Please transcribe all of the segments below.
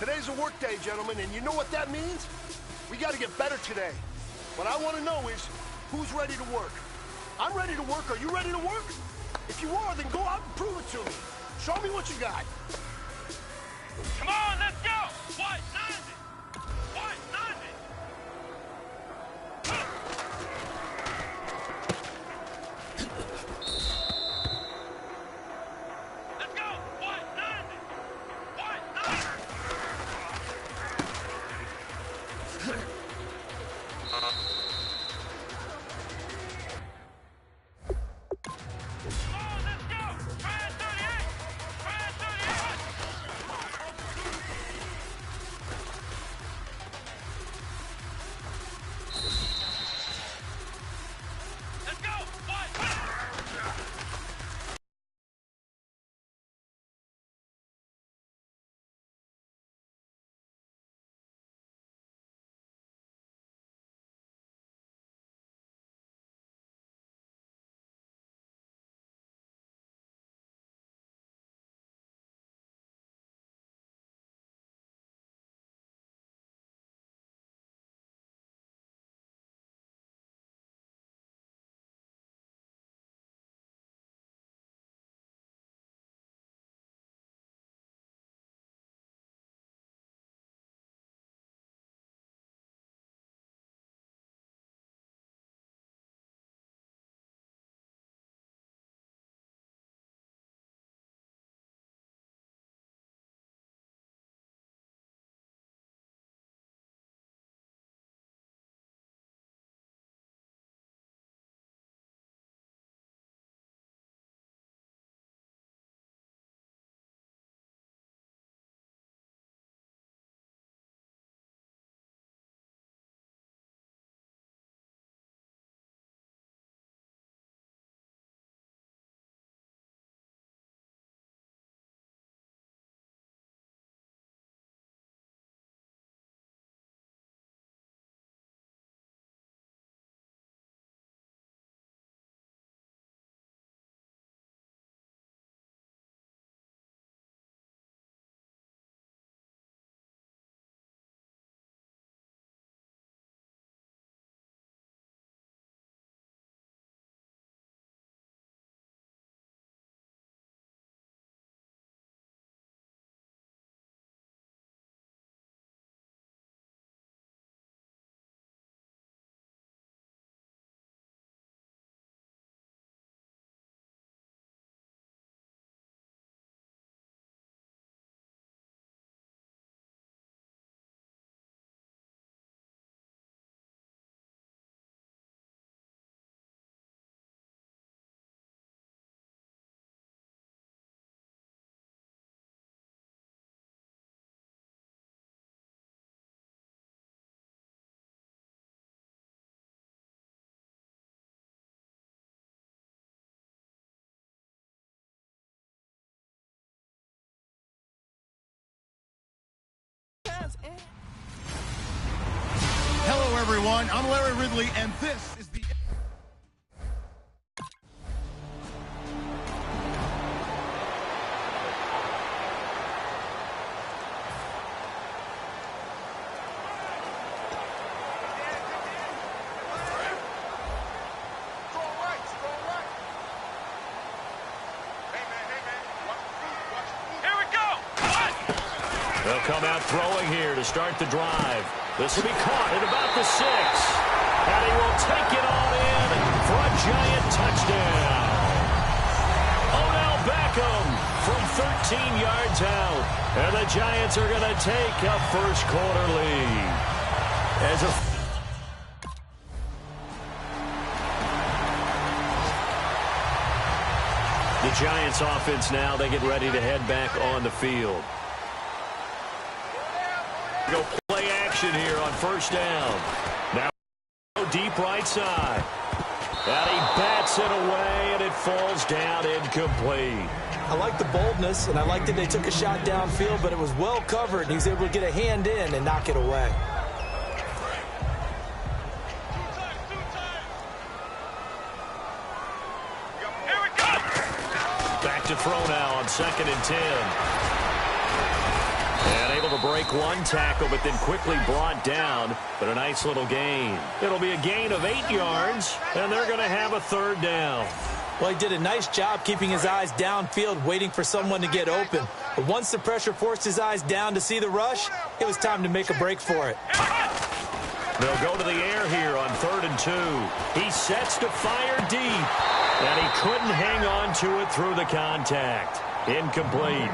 Today's a work day, gentlemen, and you know what that means? We got to get better today. What I want to know is, who's ready to work? I'm ready to work. Are you ready to work? If you are, then go out and prove it to me. Show me what you got. Come on, let's go! White, 90! White, 90! Let's go! White, 90! White, 90! Come on, let's go! Try 38! Try 38! Let's go! White! Hello, everyone. I'm Larry Ridley, and this is the... Here we go! What? They'll come out throwing here to start the drive. This will be caught at about the 6. And he will take it all in for a giant touchdown. Odell Beckham from 13 yards out. And the Giants are going to take a first quarter lead. As a The Giants offense now, they get ready to head back on the field. Go play action here on first down. Now deep right side. And he bats it away, and it falls down incomplete. I like the boldness, and I like that they took a shot downfield, but it was well covered, and he was able to get a hand in and knock it away. Here we go! Back to throw now on 2nd and 10. And able to break break one tackle, but then quickly brought down. But a nice little gain. It'll be a gain of 8 yards, and they're going to have a third down. Well, he did a nice job keeping his eyes downfield, waiting for someone to get open. But once the pressure forced his eyes down to see the rush, it was time to make a break for it. They'll go to the air here on 3rd and 2. He sets to fire deep, and he couldn't hang on to it through the contact. Incomplete.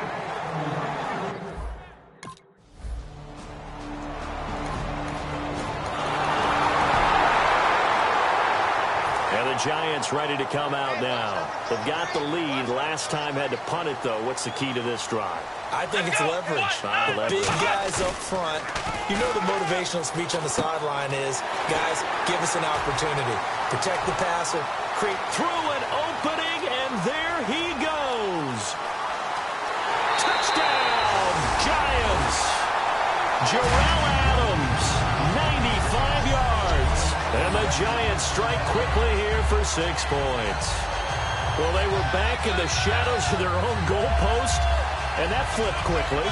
And the Giants ready to come out now. They've got the lead. Last time had to punt it, though. What's the key to this drive? I think it's leverage. Big guys up front. You know the motivational speech on the sideline is, guys, give us an opportunity. Protect the passer. Creep through an opening, and there he goes. Touchdown, Giants. Jarrell Adams, 95 yards. And the Giants strike quickly here for 6 points. Well, they were back in the shadows of their own goalpost, and that flipped quickly.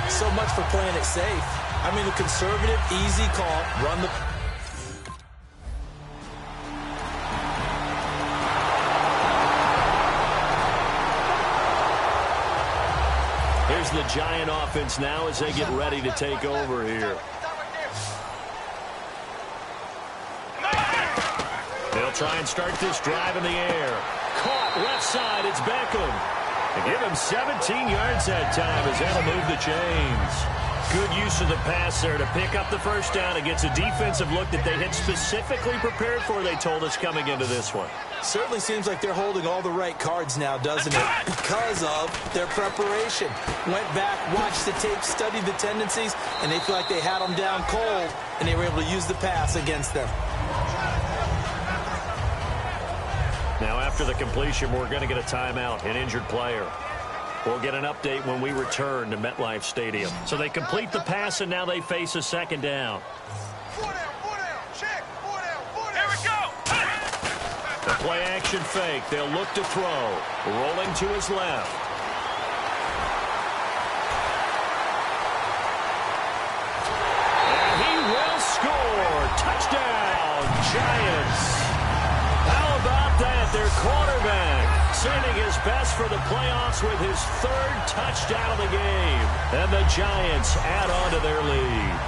So much for playing it safe. I mean, the conservative, easy call, run the... Here's the Giant offense now as they get ready to take over here. They'll try and start this drive in the air. Caught left side, it's Beckham. They give him 17 yards that time as that'll move the chains. Good use of the pass there to pick up the first down against a defensive look that they had specifically prepared for, they told us, coming into this one. Certainly seems like they're holding all the right cards now, doesn't it? Because of their preparation. Went back, watched the tape, studied the tendencies, and they feel like they had them down cold, and they were able to use the pass against them. Now, after the completion, we're going to get a timeout, an injured player. We'll get an update when we return to MetLife Stadium. So they complete the pass, and now they face a second down. 4 down, check, 4 down. Here we go. The play-action fake. They'll look to throw. Rolling to his left. And he will score. Touchdown, Giants. How about that? Their quarterback sending his best for the playoffs with his 3rd touchdown of the game. And the Giants add on to their lead.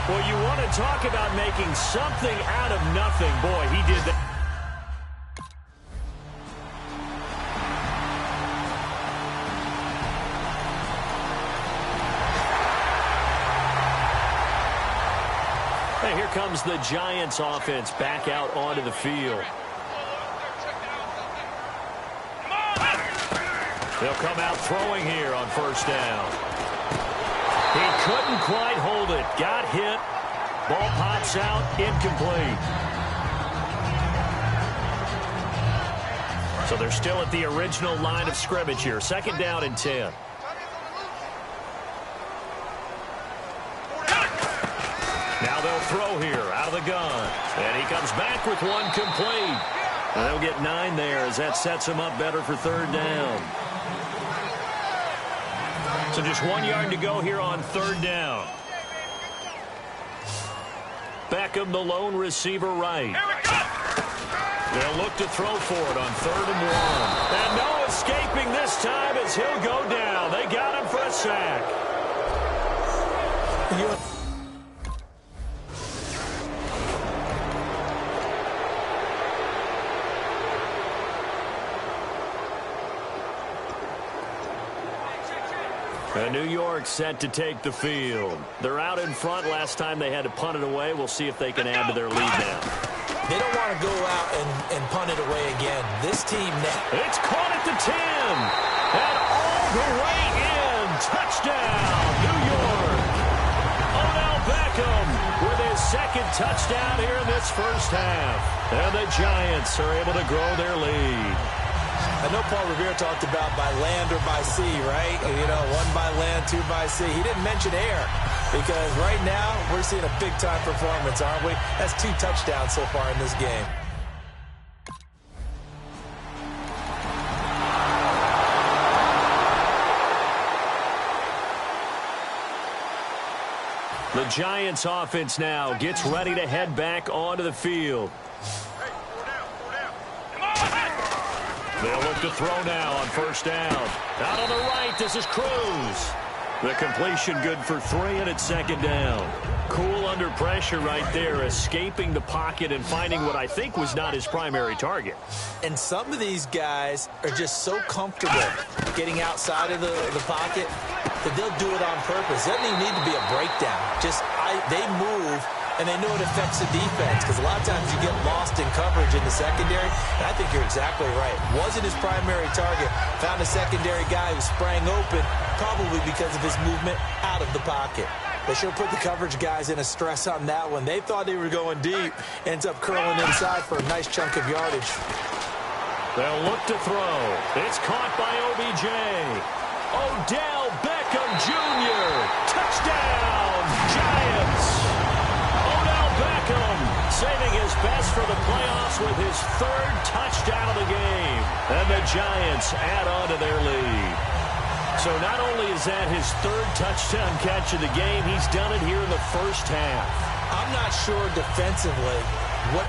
Well, you want to talk about making something out of nothing. Boy, he did that. Hey, here comes the Giants offense back out onto the field. They'll come out throwing here on 1st down. He couldn't quite hold it. Got hit. Ball pops out. Incomplete. So they're still at the original line of scrimmage here. 2nd down and 10. Now they'll throw here out of the gun. And he comes back with one complete. And they'll get 9 there as that sets him up better for 3rd down. So just 1 yard to go here on 3rd down. Beckham, the lone receiver right. They'll look to throw for it on 3rd and 1. And no escaping this time as he'll go down. They got him for a sack. New York set to take the field. They're out in front. Last time they had to punt it away. We'll see if they can add to their lead now. They don't want to go out and punt it away again. This team now. It's caught at the 10. And all the way in. Touchdown, New York. Odell Beckham with his 2nd touchdown here in this 1st half. And the Giants are able to grow their lead. I know Paul Revere talked about by land or by sea, right? You know, 1 by land, 2 by sea. He didn't mention air because right now we're seeing a big-time performance, aren't we? That's 2 touchdowns so far in this game. The Giants offense now gets ready to head back onto the field. They'll look to throw now on first down. Out on the right, this is Cruz. The completion good for 3, and it's second down. Cool under pressure right there, escaping the pocket and finding what I think was not his primary target. And some of these guys are just so comfortable getting outside of the pocket that they'll do it on purpose. It doesn't even need to be a breakdown. They move, and they know it affects the defense, because a lot of times you get lost in coverage in the secondary, and I think you're exactly right. Wasn't his primary target. Found a secondary guy who sprang open, probably because of his movement out of the pocket. They sure put the coverage guys in a stress on that one. They thought they were going deep. Ends up curling inside for a nice chunk of yardage. They'll look to throw. It's caught by OBJ. Odell Beckham Jr. Touchdown, Giants. Odell Beckham saving his best for the playoffs with his 3rd touchdown of the game. And the Giants add on to their lead. So not only is that his 3rd touchdown catch of the game, he's done it here in the first half. I'm not sure defensively what...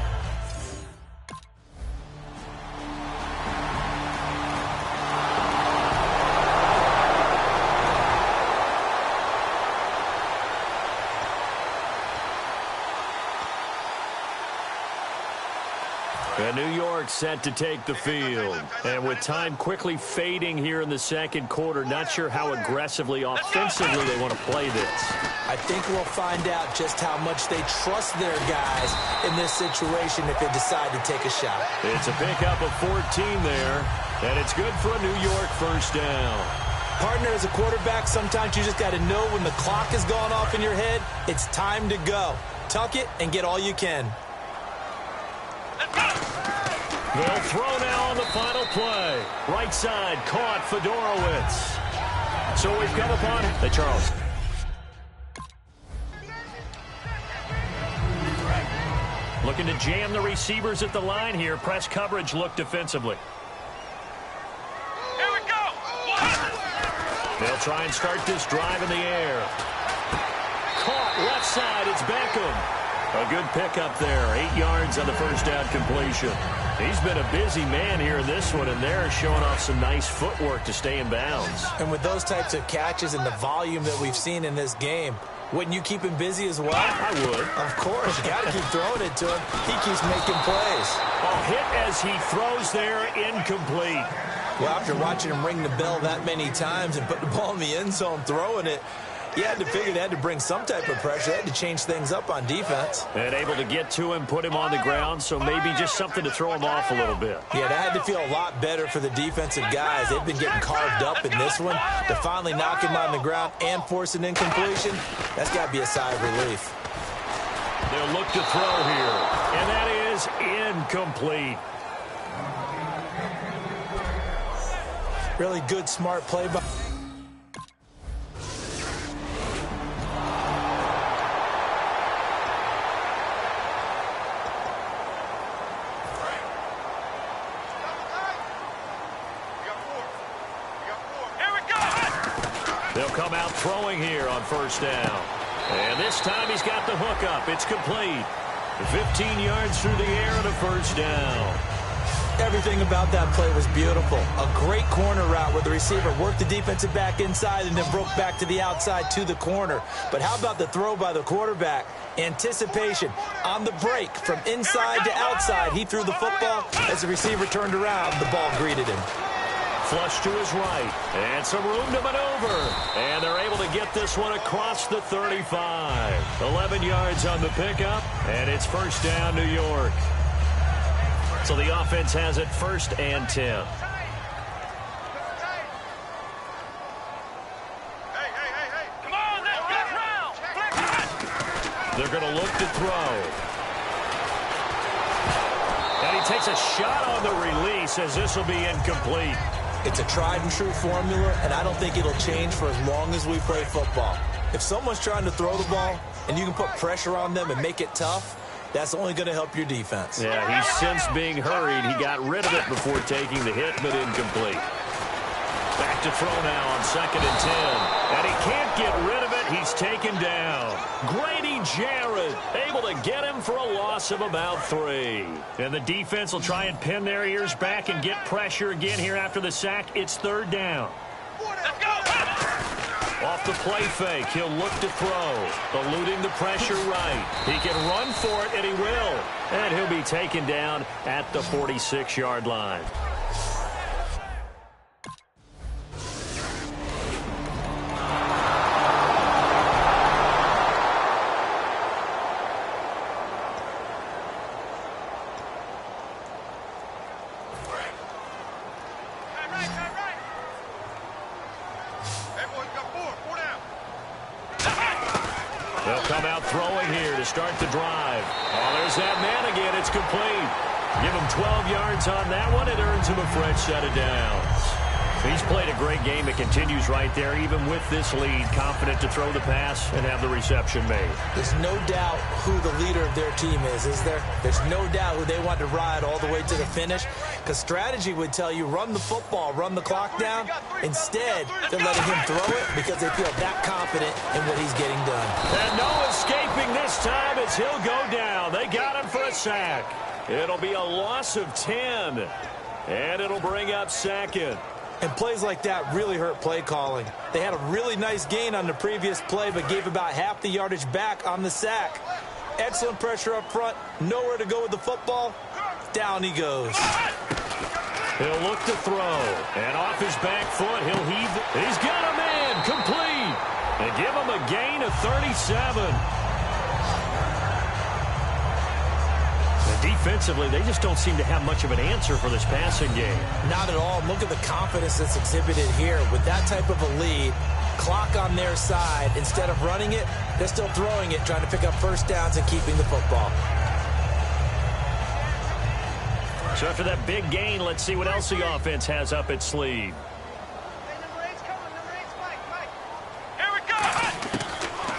And New York set to take the field. And with time quickly fading here in the second quarter, not sure how aggressively, offensively they want to play this. I think we'll find out just how much they trust their guys in this situation if they decide to take a shot. It's a pickup of 14 there, and it's good for a New York first down. Partner, as a quarterback, sometimes you just got to know when the clock has gone off in your head, it's time to go. Tuck it and get all you can. They'll throw now on the final play. Right side, caught Fedorowicz. So we've come upon it. Hey, Charles. Looking to jam the receivers at the line here. Press coverage look defensively. Here we go. They'll try and start this drive in the air. Caught left side. It's Beckham. A good pickup there. 8 yards on the first down completion. He's been a busy man here in this one, and they're showing off some nice footwork to stay in bounds. And with those types of catches and the volume that we've seen in this game, wouldn't you keep him busy as well? I would. Of course. You got to keep throwing it to him. He keeps making plays. A hit as he throws there, incomplete. Well, after watching him ring the bell that many times and put the ball in the end zone throwing it, you had to figure they had to bring some type of pressure. They had to change things up on defense. And able to get to him, put him on the ground, so maybe just something to throw him off a little bit. Yeah, that had to feel a lot better for the defensive guys. They've been getting carved up in this one. To finally knock him on the ground and force an incompletion, that's got to be a sigh of relief. They'll look to throw here, and that is incomplete. Really good, smart play by... They'll come out throwing here on first down. And this time he's got the hook up. It's complete. 15 yards through the air and a first down. Everything about that play was beautiful. A great corner route where the receiver worked the defensive back inside and then broke back to the outside to the corner. But how about the throw by the quarterback? Anticipation on the break from inside to outside. He threw the football. As the receiver turned around, the ball greeted him. Flush to his right, and some room to maneuver. And they're able to get this one across the 35. 11 yards on the pickup, and it's first down, New York. So the offense has it 1st and 10. Come on, let's get round. They're going to look to throw. And he takes a shot on the release as this will be incomplete. It's a tried-and-true formula, and I don't think it'll change for as long as we play football. If someone's trying to throw the ball and you can put pressure on them and make it tough, that's only going to help your defense. Yeah, he's since being hurried. He got rid of it before taking the hit, but incomplete. Back to throw now on 2nd and 10. And he can't get rid of it. and he's taken down. Grady Jarrett able to get him for a loss of about 3. And the defense will try and pin their ears back and get pressure again here after the sack. It's 3rd down. Let's go. Off the play fake, he'll look to throw. Eluding the pressure right. He can run for it, and he will. And he'll be taken down at the 46-yard line. They'll come out throwing here to start the drive. Oh, there's that man again. It's complete. Give him 12 yards on that one. It earns him a fresh set of downs. He's played a great game. It continues right there, even with this lead. Confident to throw the pass and have the reception made. There's no doubt who the leader of their team is there? There's no doubt who they want to ride all the way to the finish. Because strategy would tell you, run the football, run the clock down. Instead, they're letting him throw it because they feel that confident in what he's getting done. And no escaping this time as he'll go down. They got him for a sack. It'll be a loss of 10. And it'll bring up 2nd. And plays like that really hurt play calling. They had a really nice gain on the previous play, but gave about half the yardage back on the sack. Excellent pressure up front. Nowhere to go with the football. Down he goes. He'll look to throw. And off his back foot, he'll heave. He's got a man. Complete. And give him a gain of 37. Defensively, they just don't seem to have much of an answer for this passing game. Not at all. Look at the confidence that's exhibited here. With that type of a lead, clock on their side, instead of running it, they're still throwing it, trying to pick up first downs and keeping the football. So after that big gain, let's see what else the offense has up its sleeve.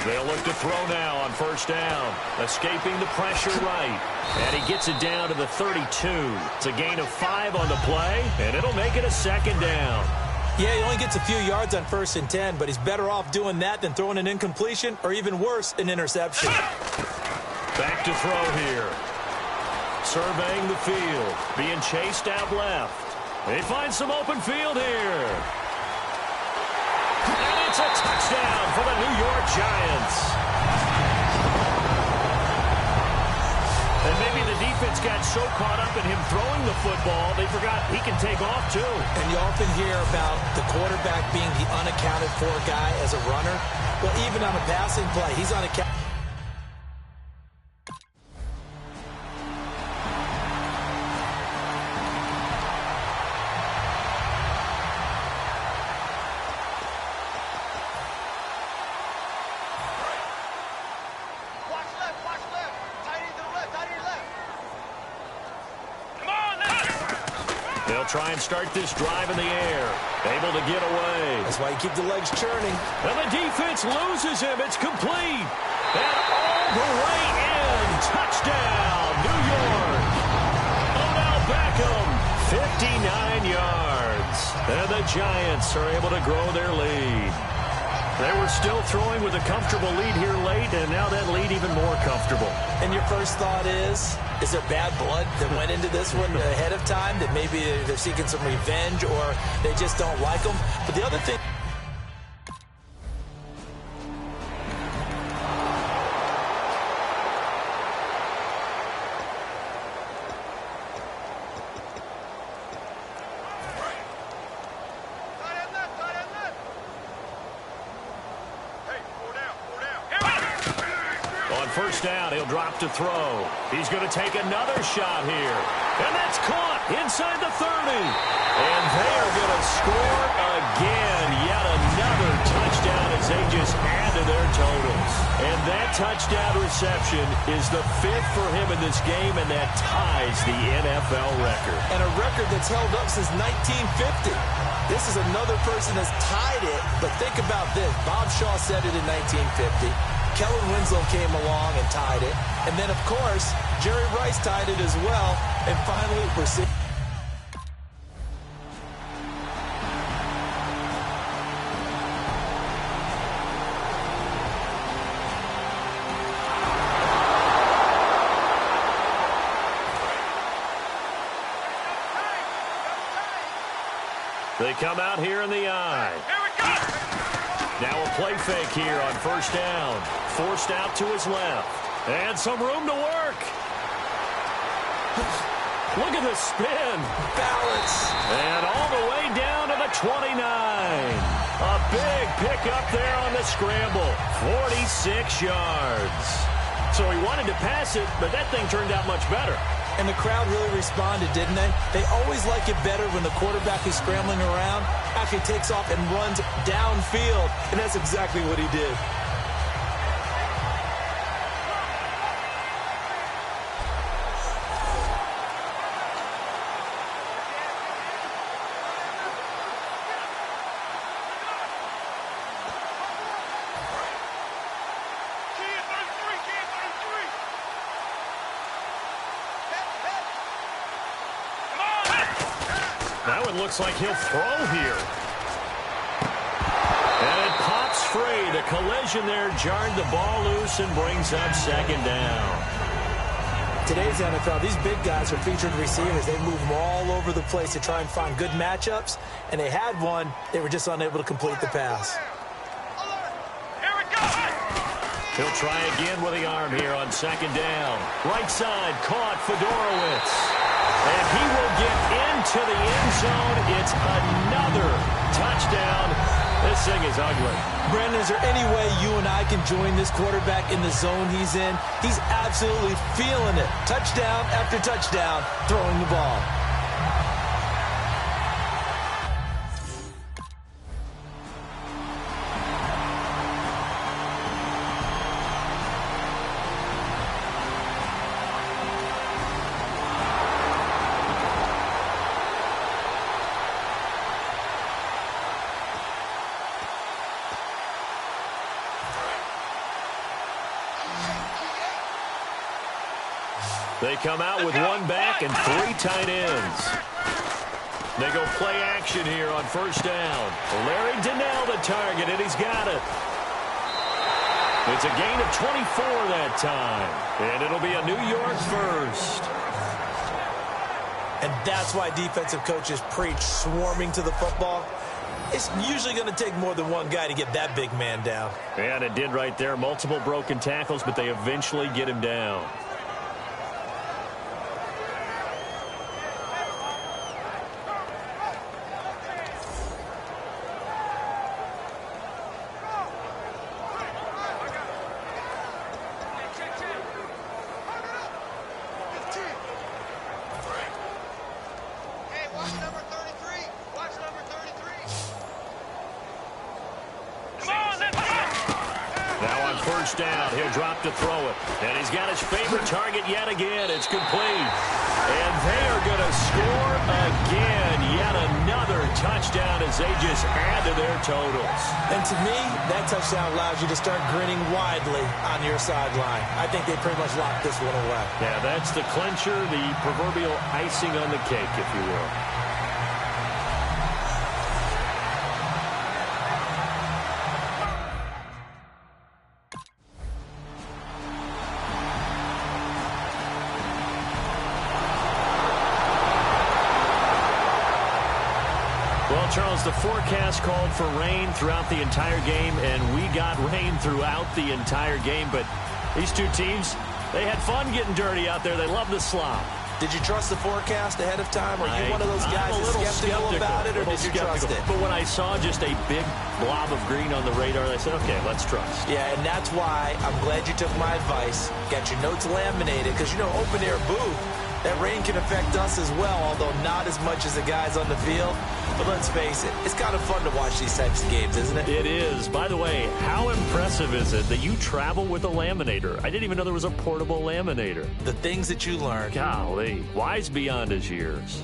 They'll look to throw now on first down. Escaping the pressure right. And he gets it down to the 32. It's a gain of 5 on the play, and it'll make it a 2nd down. Yeah, he only gets a few yards on 1st and 10, but he's better off doing that than throwing an incompletion or even worse, an interception. Back to throw here. Surveying the field. Being chased out left. They find some open field here. And it's a touchdown for the New York Giants. And maybe the defense got so caught up in him throwing the football, they forgot he can take off too. And you often hear about the quarterback being the unaccounted for guy as a runner. Well, even on a passing play, he's unaccounted. Try and start this drive in the air. Able to get away. That's why you keep the legs churning. And the defense loses him. It's complete. And all the way in. Touchdown, New York. Odell Beckham, 59 yards. And the Giants are able to grow their lead. They were still throwing with a comfortable lead here late, and now that lead even more comfortable. And your first thought is there bad blood that went into this one ahead of time, that maybe they're seeking some revenge or they just don't like them? But the other thing... First down, he'll drop to throw. He's going to take another shot here. And that's caught inside the 30. And they are going to score again. Yet another touchdown as they just add to their totals. And that touchdown reception is the 5th for him in this game, and that ties the NFL record. And a record that's held up since 1950. This is another person that's tied it, but think about this. Bob Shaw said it in 1950. Kellen Winslow came along and tied it. And then, of course, Jerry Rice tied it as well. And finally, we're seeing... They come out here in the eye. Here we go. Now a play fake here on first down. Forced out to his left. And some room to work. Look at the spin. Balance. And all the way down to the 29. A big pickup there on the scramble. 46 yards. So he wanted to pass it, but that thing turned out much better. And the crowd really responded, didn't they? They always like it better when the quarterback is scrambling around, actually takes off and runs downfield. And that's exactly what he did. That one looks like he'll throw here. And it pops free. The collision there jarred the ball loose and brings up second down. Today's NFL, these big guys are featured receivers. They move them all over the place to try and find good matchups. And they had one. They were just unable to complete the pass. Here we go. He'll try again with the arm here on second down. Right side, caught Fedorowicz. And he will get into the end zone. It's another touchdown. This thing is ugly. Brandon, is there any way you and I can join this quarterback in the zone he's in? He's absolutely feeling it. Touchdown after touchdown, throwing the ball. They come out with one back and three tight ends. They go play action here on first down. Larry Donnell the target, and he's got it. It's a gain of 24 that time, and it'll be a New York first. And that's why defensive coaches preach swarming to the football. It's usually going to take more than one guy to get that big man down. And it did right there. Multiple broken tackles, but they eventually get him down. Down. He'll drop to throw it. And he's got his favorite target yet again. It's complete. And they are going to score again. Yet another touchdown as they just add to their totals. And to me, that touchdown allows you to start grinning widely on your sideline. I think they pretty much locked this one away. Yeah, that's the clincher, the proverbial icing on the cake, if you will. Well, Charles, the forecast called for rain throughout the entire game, and we got rain throughout the entire game. But these two teams, they had fun getting dirty out there. They love the slop. Did you trust the forecast ahead of time? Are you one of those guys that's skeptical about it, or did you trust it? But when I saw just a big blob of green on the radar, I said, okay, let's trust. Yeah, and that's why I'm glad you took my advice. Got your notes laminated, because, you know, open-air booth, that rain can affect us as well, although not as much as the guys on the field. But let's face it, it's kind of fun to watch these types of games, isn't it? It is. By the way, how impressive is it that you travel with a laminator? I didn't even know there was a portable laminator. The things that you learn. Golly, wise beyond his years.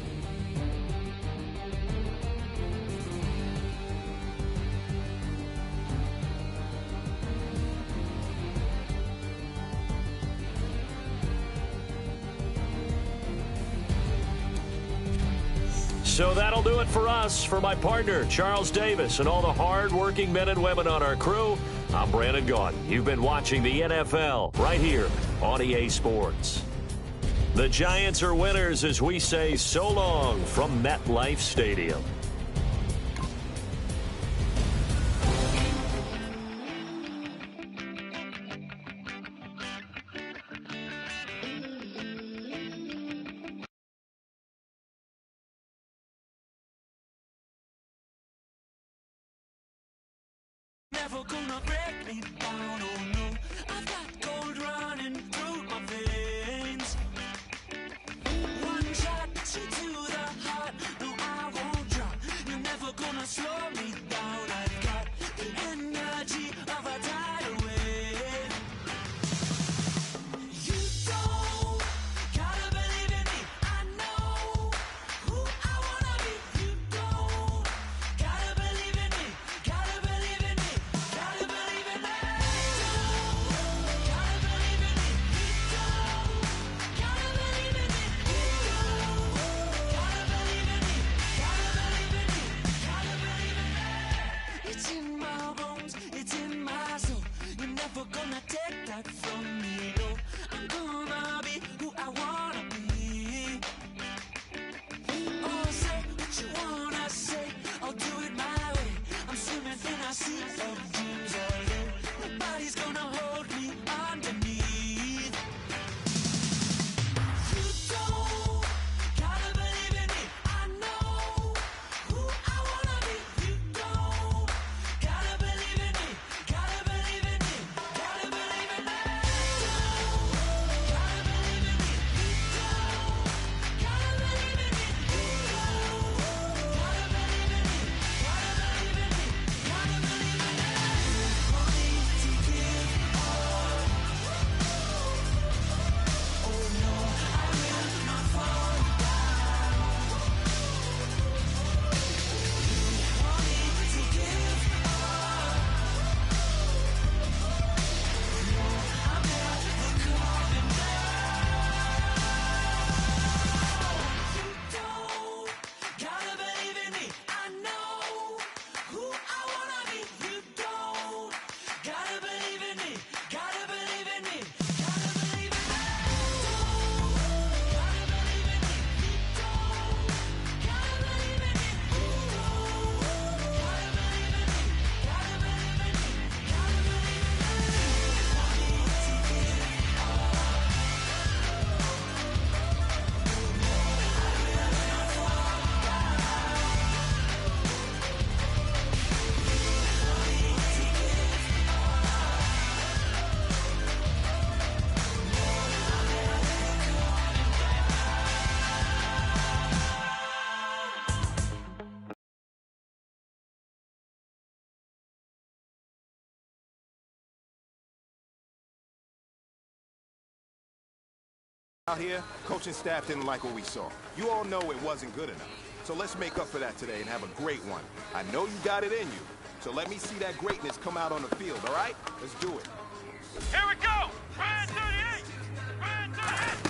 So that'll do it for us. For my partner, Charles Davis, and all the hard-working men and women on our crew, I'm Brandon Gaudin. You've been watching the NFL right here on EA Sports. The Giants are winners as we say so long from MetLife Stadium. gonna break me down, oh no. I've got gold running through my veins. One shot, straight to the heart. No, I won't drop. You're never gonna slow me down. I've got the energy of a tidal wave. You don't gotta believe in me. I know who I wanna be. You don't gotta believe in me. Gotta believe in me. Gotta believe in me. Gotta believe in me. You don't gotta believe in me. You don't gotta believe in me. Gotta believe in me. Gotta believe in me. It's in my bones. It's in my soul. You're never gonna take that from me. No, I'm gonna be who I wanna be. Oh, say what you wanna say. I'll do it my way. I'm swimming in a sea of dreams all day. Nobody's gonna hold me underneath. You don't gotta believe in me. I know who I wanna be. You don't gotta believe in me. Gotta believe in me. Gotta believe in me. Gotta believe in me. You don't gotta believe in me. You don't gotta believe in me. Gotta believe in me. Gotta believe in me. Want me to give up? Oh no, I will not fall down. Want me to give up? No, I'm never coming down. You don't gotta believe in me. I know who I wanna be. You don't gotta believe in me. Gotta believe in me. Gotta believe in me. Gotta believe in me. You don't gotta believe in me. You don't gotta believe in me. Gotta believe in me. Gotta believe in me. Want me to give up? Out here, coaching staff didn't like what we saw. You all know it wasn't good enough. So let's make up for that today and have a great one. I know you got it in you. So let me see that greatness come out on the field, all right? Let's do it. Here we go! Brand 38! Brand 38!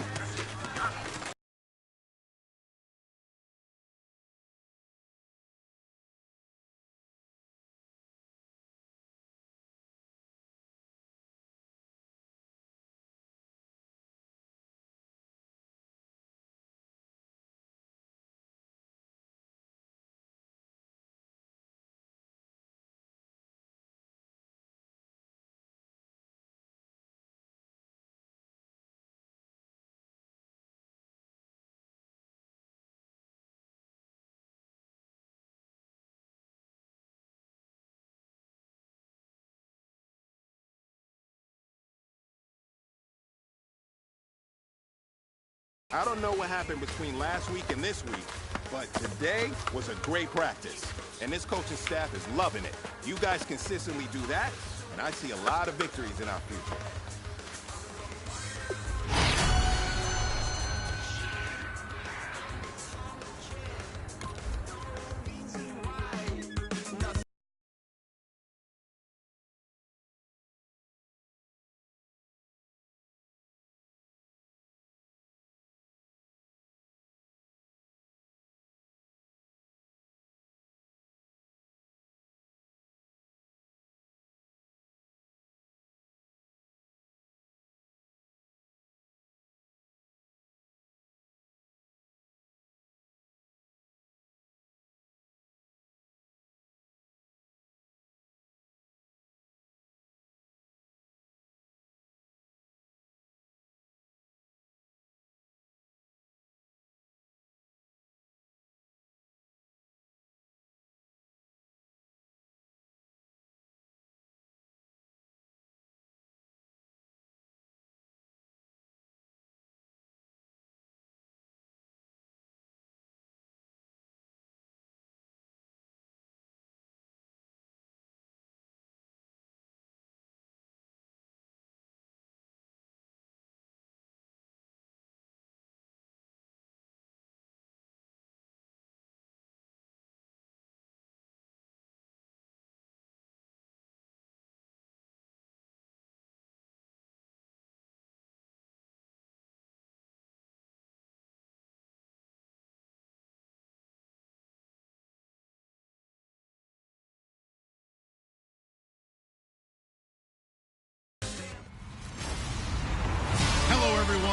I don't know what happened between last week and this week, but today was a great practice. And this coaching staff is loving it. You guys consistently do that, and I see a lot of victories in our future.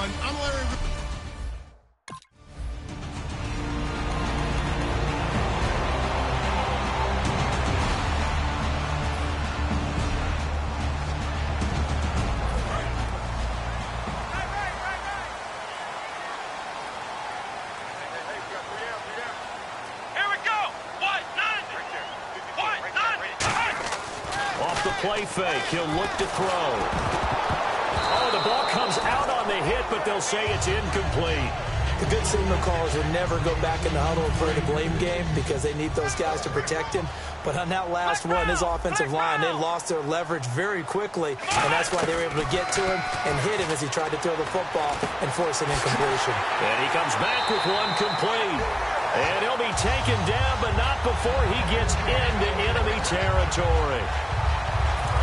everyone. I'm Larry. Play fake. He'll look to throw. Oh, the ball comes out on the hit, but they'll say it's incomplete. The good signal callers would never go back in the huddle and play the blame game because they need those guys to protect him. But on that last one, his offensive line, they lost their leverage very quickly, and that's why they were able to get to him and hit him as he tried to throw the football and force an incompletion. And he comes back with one complete. And he'll be taken down, but not before he gets into enemy territory.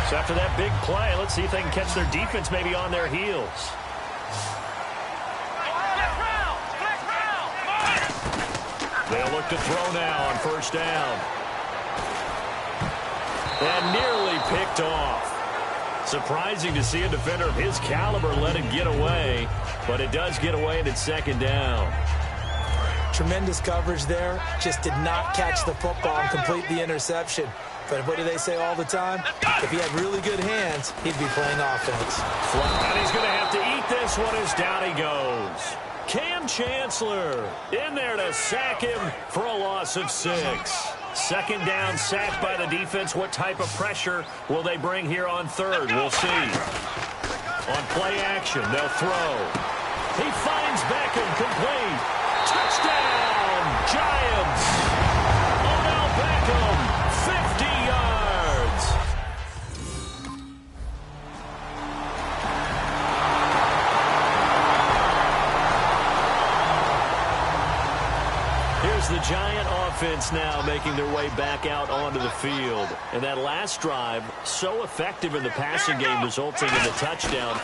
So after that big play, let's see if they can catch their defense maybe on their heels. They'll look to throw now on first down. And nearly picked off. Surprising to see a defender of his caliber let it get away, but it does get away and it's second down. Tremendous coverage there. Just did not catch the football and complete the interception. But what do they say all the time? If he had really good hands, he'd be playing offense. And he's going to have to eat this one as down he goes. Cam Chancellor in there to sack him for a loss of 6. Second down, sack by the defense. What type of pressure will they bring here on third? We'll see. On play action, they'll throw. He finds Beckham complete. Touchdown, Giants. Odell Beckham, 50 yards. Here's the Giant offense now making their way back out onto the field. And that last drive, so effective in the passing game, resulting in the touchdown.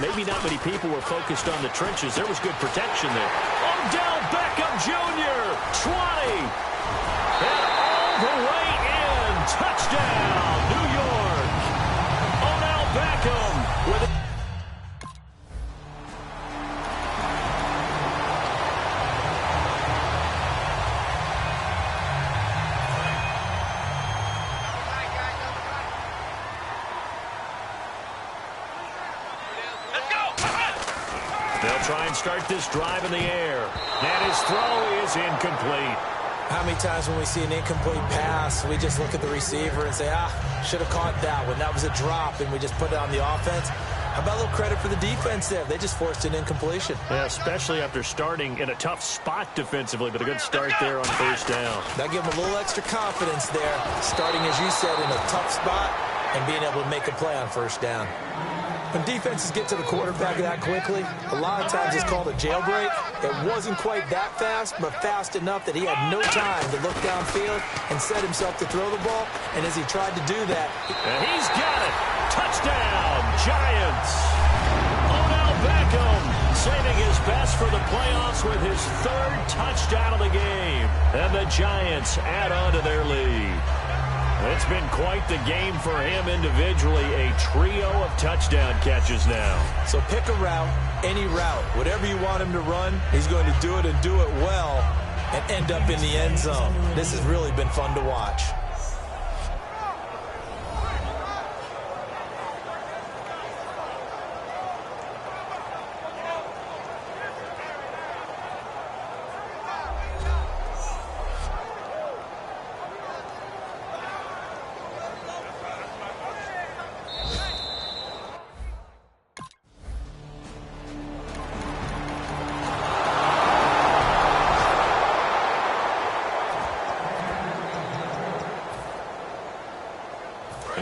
Maybe not many people were focused on the trenches. There was good protection there. Odell Beckham Jr., 20. And all the way in. Touchdown, New York. Odell Beckham with it. They'll try and start this drive in the air. And his throw is incomplete. How many times when we see an incomplete pass, we just look at the receiver and say, should have caught that one. That was a drop, and we just put it on the offense. How about a little credit for the defense there? They just forced an incompletion. Yeah, especially after starting in a tough spot defensively, but a good start there on first down. That gave them a little extra confidence there, starting, as you said, in a tough spot and being able to make a play on first down. When defenses get to the quarterback that quickly, a lot of times it's called a jailbreak. It wasn't quite that fast, but fast enough that he had no time to look downfield and set himself to throw the ball. And as he tried to do that, and he's got it. Touchdown, Giants. Odell Beckham saving his best for the playoffs with his third touchdown of the game. And the Giants add on to their lead. It's been quite the game for him individually, a trio of touchdown catches now. So pick a route, any route, whatever you want him to run, he's going to do it and do it well and end up in the end zone. This has really been fun to watch.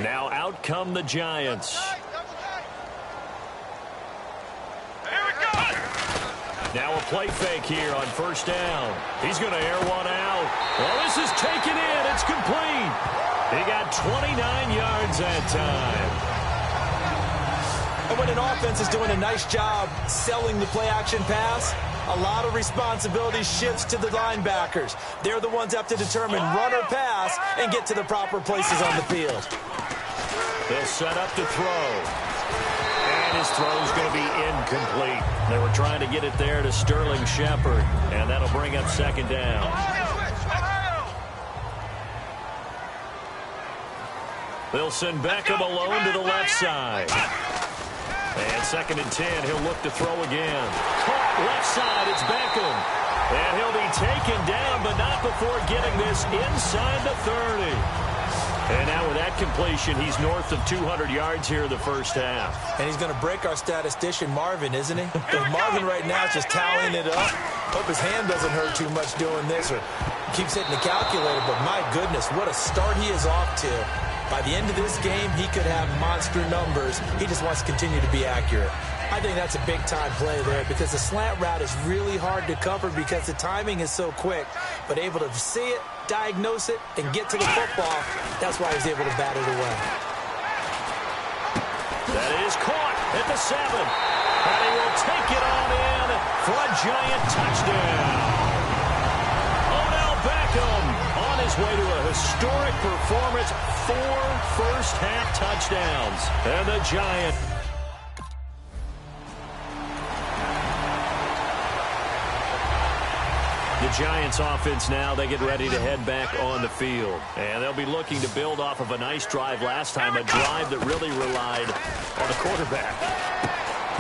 Now out come the Giants. Here we go. Now a play fake here on first down. He's going to air one out. Well, this is taken in. It's complete. He got 29 yards that time. And when an offense is doing a nice job selling the play-action pass, a lot of responsibility shifts to the linebackers. They're the ones that have to determine run or pass and get to the proper places on the field. They'll set up to throw. And his throw's going to be incomplete. They were trying to get it there to Sterling Shepard, and that'll bring up second down. They'll send Beckham alone to the left side. And 2nd and 10, he'll look to throw again. Caught left side, it's Beckham. And he'll be taken down, but not before getting this inside the 30. And now with that completion, he's north of 200 yards here in the first half. And he's going to break our statistician, Marvin, isn't he? Because Marvin right now is just tallying it up. Hope his hand doesn't hurt too much doing this or keeps hitting the calculator. But my goodness, what a start he is off to. By the end of this game, he could have monster numbers. He just wants to continue to be accurate. I think that's a big-time play there because the slant route is really hard to cover because the timing is so quick. But able to see it, diagnose it, and get to the football, that's why he's able to bat it away. That is caught at the 7. And he will take it on in for a Giant touchdown. Odell Beckham on his way to a historic performance. 4 first-half touchdowns. And the Giants. The Giants offense now, they get ready to head back on the field. And they'll be looking to build off of a nice drive last time, a drive that really relied on the quarterback.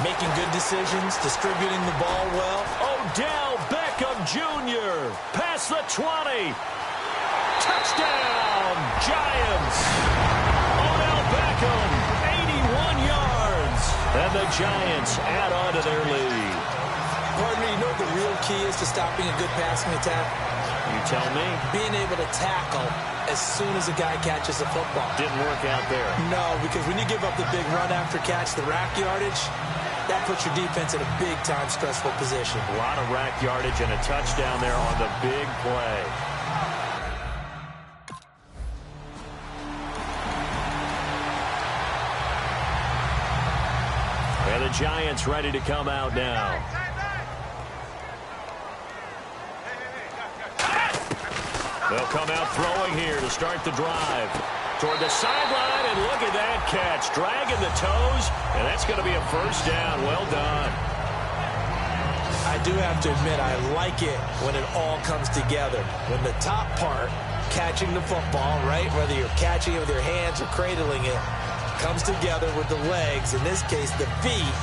Making good decisions, distributing the ball well. Odell Beckham Jr. past the 20. Touchdown, Giants. Odell Beckham, 81 yards. And the Giants add on to their lead. Partner, you know what the real key is to stopping a good passing attack? You tell me. Being able to tackle as soon as a guy catches a football. Didn't work out there. No, because when you give up the big run after catch, the rack yardage, that puts your defense in a big-time stressful position. A lot of rack yardage and a touchdown there on the big play. And the Giants ready to come out now. They'll come out throwing here to start the drive. Toward the sideline, and look at that catch. Dragging the toes, and that's going to be a first down. Well done. I do have to admit, I like it when it all comes together. When the top part, catching the football, right, whether you're catching it with your hands or cradling it, comes together with the legs, in this case the feet,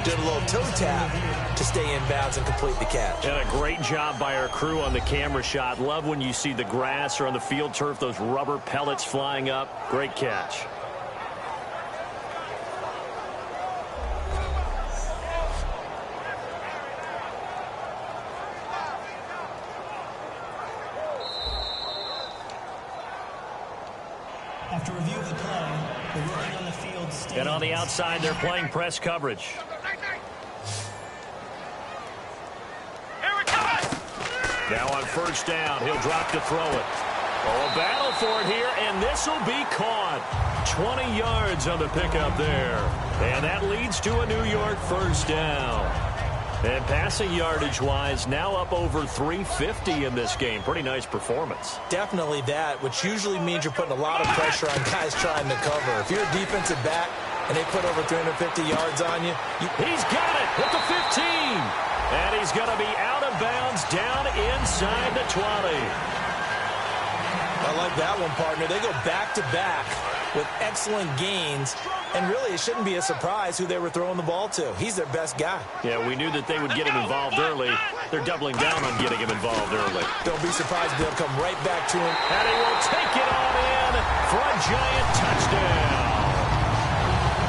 did a little toe tap to stay in bounds and complete the catch. And a great job by our crew on the camera shot. Love when you see the grass or on the field turf, those rubber pellets flying up. Great catch. After review of the play, the rookie on the field stands. And on the outside, they're playing press coverage. Now on first down, he'll drop to throw it. Oh, a battle for it here, and this will be caught. 20 yards on the pickup there. And that leads to a New York first down. And passing yardage-wise, now up over 350 in this game. Pretty nice performance. Definitely that, which usually means you're putting a lot of pressure on guys trying to cover. If you're a defensive back and they put over 350 yards on you, He's got it at the 15. And he's going to be out of bounds down inside the 20. I like that one, partner. They go back-to-back with excellent gains, and really it shouldn't be a surprise who they were throwing the ball to. He's their best guy. Yeah, we knew that they would get him involved early. They're doubling down on getting him involved early. Don't be surprised if they'll come right back to him. And he will take it on in for a Giant touchdown.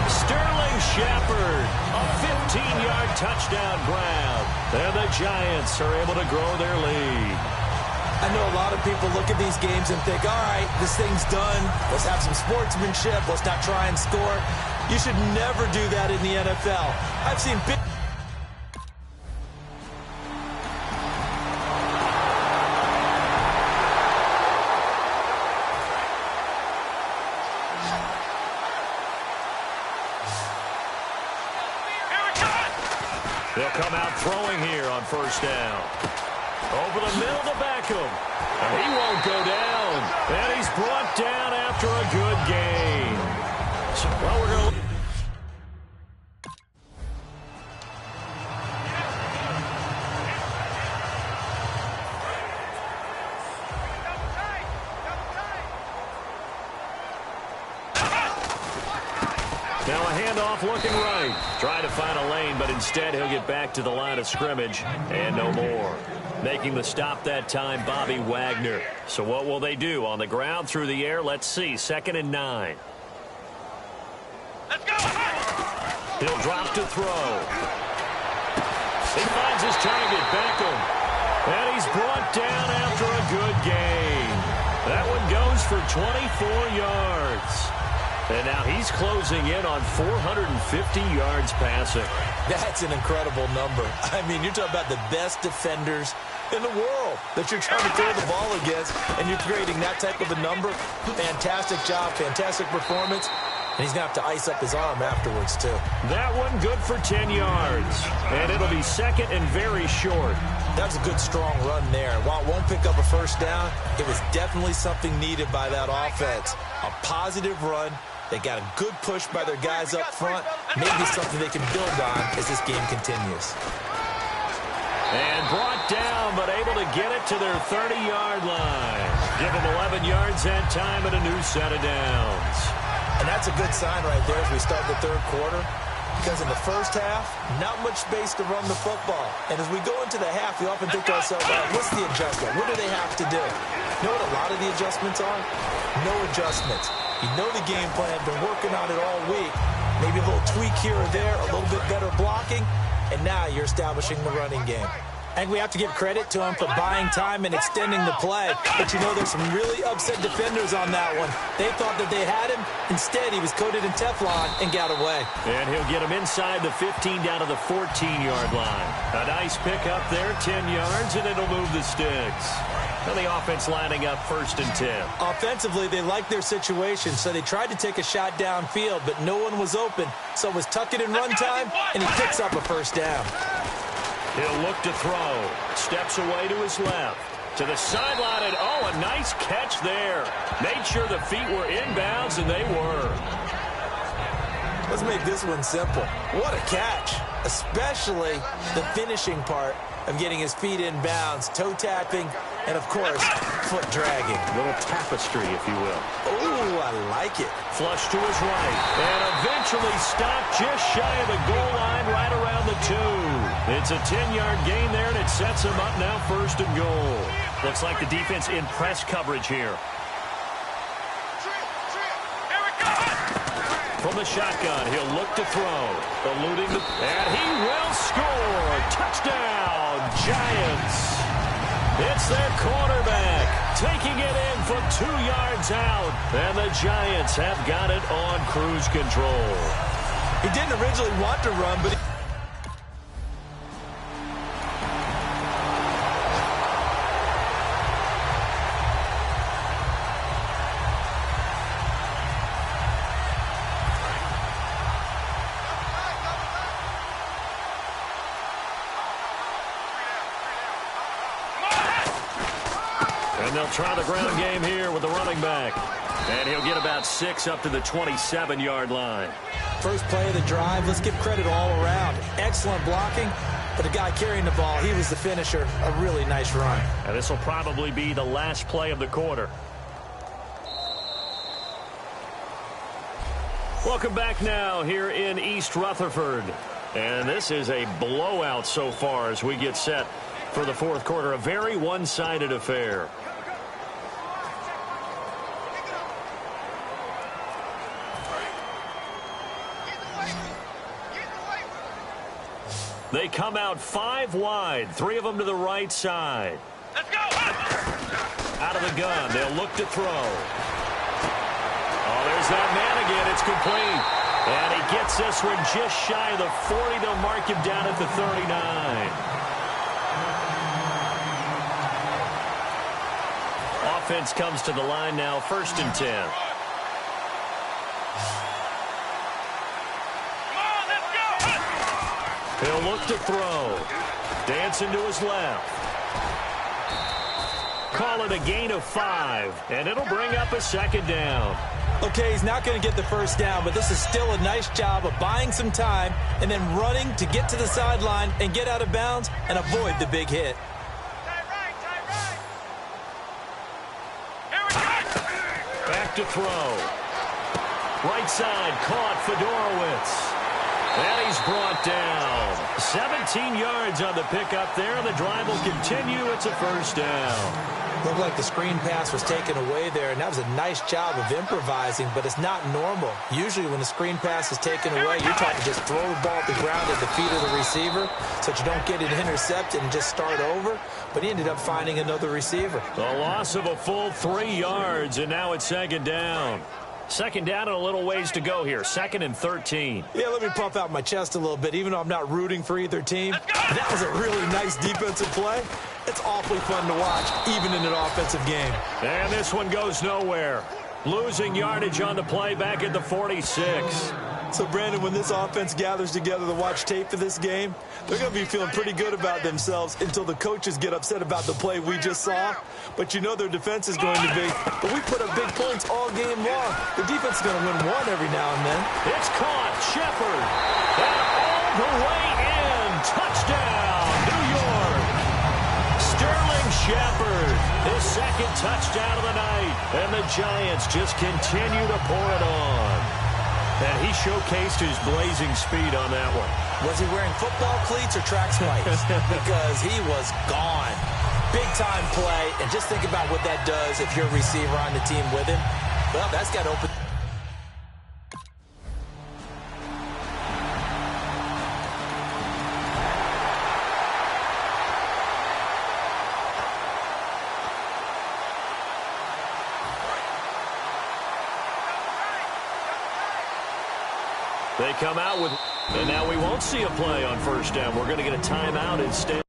Sterling Shepard, a 15-yard touchdown grab. And the Giants are able to grow their lead. I know a lot of people look at these games and think, all right, this thing's done. Let's have some sportsmanship. Let's not try and score. You should never do that in the NFL. I've seen big... They'll come out throwing here on first down. Over the middle to Beckham. And he won't go down. And he's brought down after a good gain. So, well, we're going to... handoff looking right. Trying to find a lane, but instead he'll get back to the line of scrimmage and no more. Making the stop that time, Bobby Wagner. So what will they do? On the ground, through the air? Let's see. 2nd and 9. Let's go! He'll drop to throw. He finds his target, Beckham. And he's brought down after a good gain. That one goes for 24 yards. And now he's closing in on 450 yards passing. That's an incredible number. I mean, you're talking about the best defenders in the world that you're trying to throw the ball against, and you're creating that type of a number. Fantastic job, fantastic performance. And he's going to have to ice up his arm afterwards, too. That one good for 10 yards. And it'll be 2nd and very short. That was a good, strong run there. While it won't pick up a first down, it was definitely something needed by that offense. A positive run. They got a good push by their guys up front. Maybe something they can build on as this game continues. And brought down, but able to get it to their 30-yard line. Give them 11 yards that time and a new set of downs. And that's a good sign right there as we start the third quarter. Because in the first half, not much space to run the football. And as we go into the half, we often think to ourselves, what's the adjustment? What do they have to do? You know what a lot of the adjustments are? No adjustments. You know the game plan, been working on it all week. Maybe a little tweak here or there, a little bit better blocking, and now you're establishing the running game. I think we have to give credit to him for buying time and extending the play. But you know there's some really upset defenders on that one. They thought that they had him. Instead, he was coated in Teflon and got away. And he'll get him inside the 15 down to the 14-yard line. A nice pick up there, 10 yards, and it'll move the sticks. And the offense lining up 1st and 10. Offensively, they liked their situation, so they tried to take a shot downfield, but no one was open. So it was tuck it in run time, and he picks up a first down. He'll look to throw. Steps away to his left. To the sideline, and oh, a nice catch there. Made sure the feet were inbounds, and they were. Let's make this one simple. What a catch, especially the finishing part of getting his feet in bounds, toe tapping, and, of course, foot dragging. A little tapestry, if you will. Oh, I like it. Flush to his right, and eventually stopped just shy of the goal line right around the 2. It's a 10-yard gain there, and it sets him up now 1st and goal. Looks like the defense in press coverage here. From the shotgun, he'll look to throw. Eluding the... And he will score! Touchdown, Giants! It's their quarterback taking it in from 2 yards out. And the Giants have got it on cruise control. He didn't originally want to run, but... And they'll try the ground game here with the running back. And he'll get about 6 up to the 27-yard line. First play of the drive, let's give credit all around. Excellent blocking, but the guy carrying the ball, he was the finisher. A really nice run. And this will probably be the last play of the quarter. Welcome back now here in East Rutherford. And this is a blowout so far as we get set for the fourth quarter. A very one-sided affair. They come out 5 wide, 3 of them to the right side. Let's go! Out of the gun, they'll look to throw. Oh, there's that man again. It's complete. And he gets this one just shy of the 40. They'll mark him down at the 39. Offense comes to the line now, 1st and 10. He'll look to throw. Dancing to his left. Call it a gain of 5, and it'll bring up a 2nd down. Okay, he's not going to get the first down, but this is still a nice job of buying some time and then running to get to the sideline and get out of bounds and avoid the big hit. Back to throw. Right side caught Fedorowicz. And he's brought down. 17 yards on the pickup there. The drive will continue. It's a first down. Looked like the screen pass was taken away there, and that was a nice job of improvising, but it's not normal. Usually when the screen pass is taken away, you're taught to just throw the ball at the ground at the feet of the receiver so that you don't get it intercepted and just start over, but he ended up finding another receiver. The loss of a full 3 yards, and now it's second down. Second down and a little ways to go here. 2nd and 13. Yeah, let me puff out my chest a little bit, even though I'm not rooting for either team. That was a really nice defensive play. It's awfully fun to watch, even in an offensive game. And this one goes nowhere. Losing yardage on the play back at the 46. So, Brandon, when this offense gathers together to watch tape for this game, they're going to be feeling pretty good about themselves until the coaches get upset about the play we just saw. But you know their defense is going to be. But we put up big points all game long. The defense is going to win one every now and then. It's caught. Shepard. And all the way in. Touchdown, New York. Sterling Shepard. His second touchdown of the night. And the Giants just continue to pour it on. And he showcased his blazing speed on that one. Was he wearing football cleats or track spikes? Because he was gone. Big-time play, and just think about what that does if you're a receiver on the team with him. Well, that's got to open. They come out with, and now we won't see a play on first down. We're going to get a timeout instead.